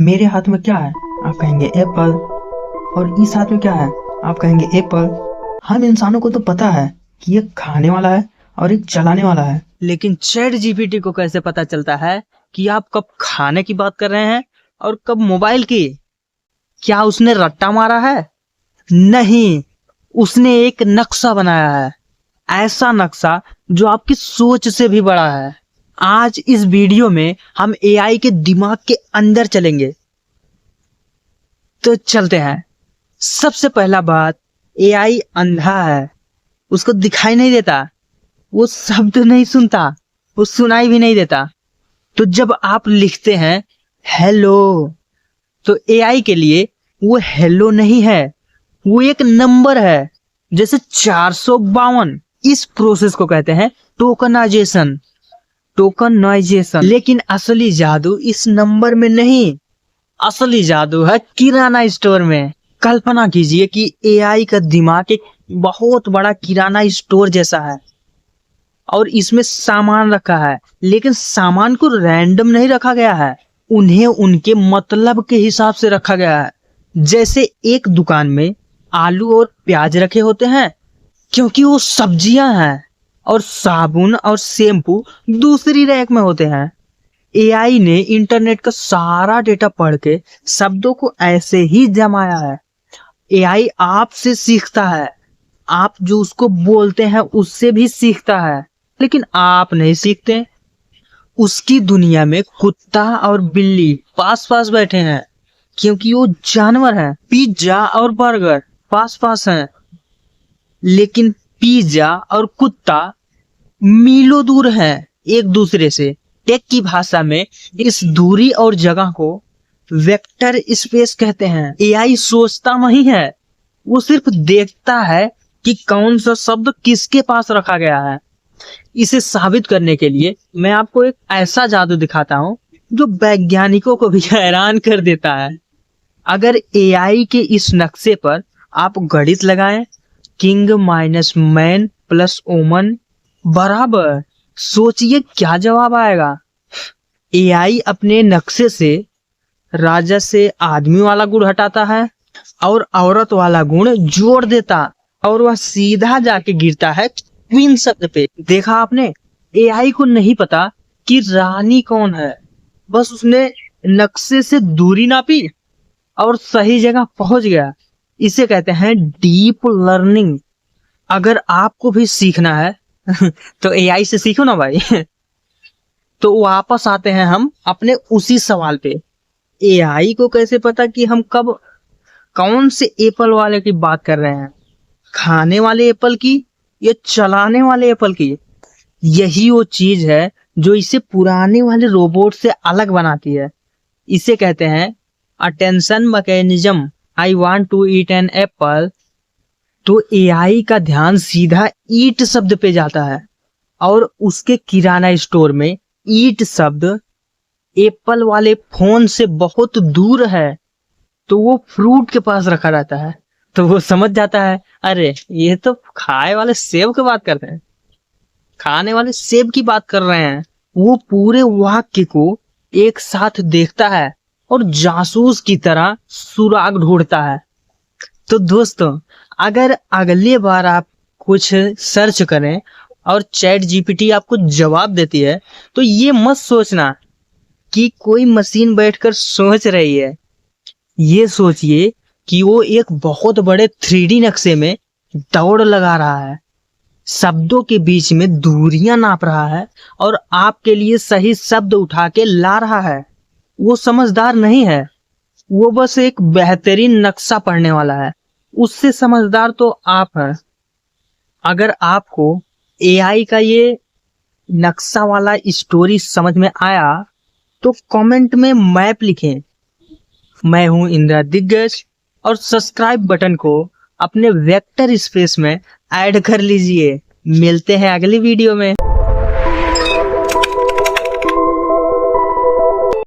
मेरे हाथ में क्या है? आप कहेंगे एप्पल। और इस हाथ में क्या है? आप कहेंगे एप्पल। हम इंसानों को तो पता है कि एक खाने वाला है और एक चलाने वाला है, लेकिन चैट जीपीटी को कैसे पता चलता है कि आप कब खाने की बात कर रहे हैं और कब मोबाइल की? क्या उसने रट्टा मारा है? नहीं, उसने एक नक्शा बनाया है, ऐसा नक्शा जो आपकी सोच से भी बड़ा है। आज इस वीडियो में हम एआई के दिमाग के अंदर चलेंगे। तो चलते हैं। सबसे पहला बात, एआई अंधा है, उसको दिखाई नहीं देता, वो शब्द नहीं सुनता, वो सुनाई भी नहीं देता। तो जब आप लिखते हैं हेलो, तो एआई के लिए वो हेलो नहीं है, वो एक नंबर है, जैसे 452। इस प्रोसेस को कहते हैं टोकनाइजेशन। लेकिन असली जादू इस नंबर में नहीं, असली जादू है किराना स्टोर में। कल्पना कीजिए कि एआई का दिमाग एक बहुत बड़ा किराना स्टोर जैसा है और इसमें सामान रखा है, लेकिन सामान को रैंडम नहीं रखा गया है, उन्हें उनके मतलब के हिसाब से रखा गया है। जैसे एक दुकान में आलू और प्याज रखे होते हैं क्योंकि वो सब्जियां हैं, और साबुन और शैम्पू दूसरी रैक में होते हैं। एआई ने इंटरनेट का सारा डेटा पढ़ के शब्दों को ऐसे ही जमाया है। एआई आपसे सीखता है, आप जो उसको बोलते हैं उससे भी सीखता है, लेकिन आप नहीं सीखते। उसकी दुनिया में कुत्ता और बिल्ली पास पास बैठे हैं क्योंकि वो जानवर हैं। पिज्जा और बर्गर पास पास हैं, लेकिन पिज्जा और कुत्ता मीलों दूर हैं एक दूसरे से। टेक की भाषा में इस दूरी और जगह को वेक्टर स्पेस कहते हैं। एआई सोचता नहीं है, वो सिर्फ देखता है कि कौन सा शब्द किसके पास रखा गया है। इसे साबित करने के लिए मैं आपको एक ऐसा जादू दिखाता हूँ जो वैज्ञानिकों को भी हैरान कर देता है। अगर एआई के इस नक्शे पर आप गणित लगाएं, किंग माइनस मैन प्लस ओमन बराबर, सोचिए क्या जवाब आएगा। एआई अपने नक्शे से राजा से आदमी वाला गुण हटाता है और औरत वाला गुण जोड़ देता, और वह सीधा जाके गिरता है क्वीन शब्द पे। देखा आपने, एआई को नहीं पता कि रानी कौन है, बस उसने नक्शे से दूरी नापी और सही जगह पहुंच गया। इसे कहते हैं डीप लर्निंग। अगर आपको भी सीखना है तो एआई से सीखो ना भाई। तो वापस आते हैं हम अपने उसी सवाल पे, एआई को कैसे पता कि हम कब कौन से एप्पल वाले की बात कर रहे हैं, खाने वाले एप्पल की या चलाने वाले एप्पल की? यही वो चीज है जो इसे पुराने वाले रोबोट से अलग बनाती है। इसे कहते हैं attention mechanism. I want to eat an apple. तो एआई का ध्यान सीधा ईट शब्द पे जाता है, और उसके किराना स्टोर में ईट शब्द एप्पल वाले फोन से बहुत दूर है, तो वो फ्रूट के पास रखा रहता है। तो वो समझ जाता है, अरे ये तो खाए वाले सेब की बात करते हैं, खाने वाले सेब की बात कर रहे हैं। वो पूरे वाक्य को एक साथ देखता है और जासूस की तरह सुराग ढूंढता है। तो दोस्तों, अगर अगली बार आप कुछ सर्च करें और चैट जीपीटी आपको जवाब देती है, तो ये मत सोचना कि कोई मशीन बैठकर सोच रही है। ये सोचिए कि वो एक बहुत बड़े 3D नक्शे में दौड़ लगा रहा है, शब्दों के बीच में दूरियां नाप रहा है और आपके लिए सही शब्द उठा के ला रहा है। वो समझदार नहीं है, वो बस एक बेहतरीन नक्शा पढ़ने वाला है। उससे समझदार तो आप हैं। अगर आपको एआई का ये नक्शा वाला स्टोरी समझ में आया तो कमेंट में मैप लिखें। मैं हूं इंद्रा दिग्गज, और सब्सक्राइब बटन को अपने वेक्टर स्पेस में ऐड कर लीजिए। मिलते हैं अगली वीडियो में।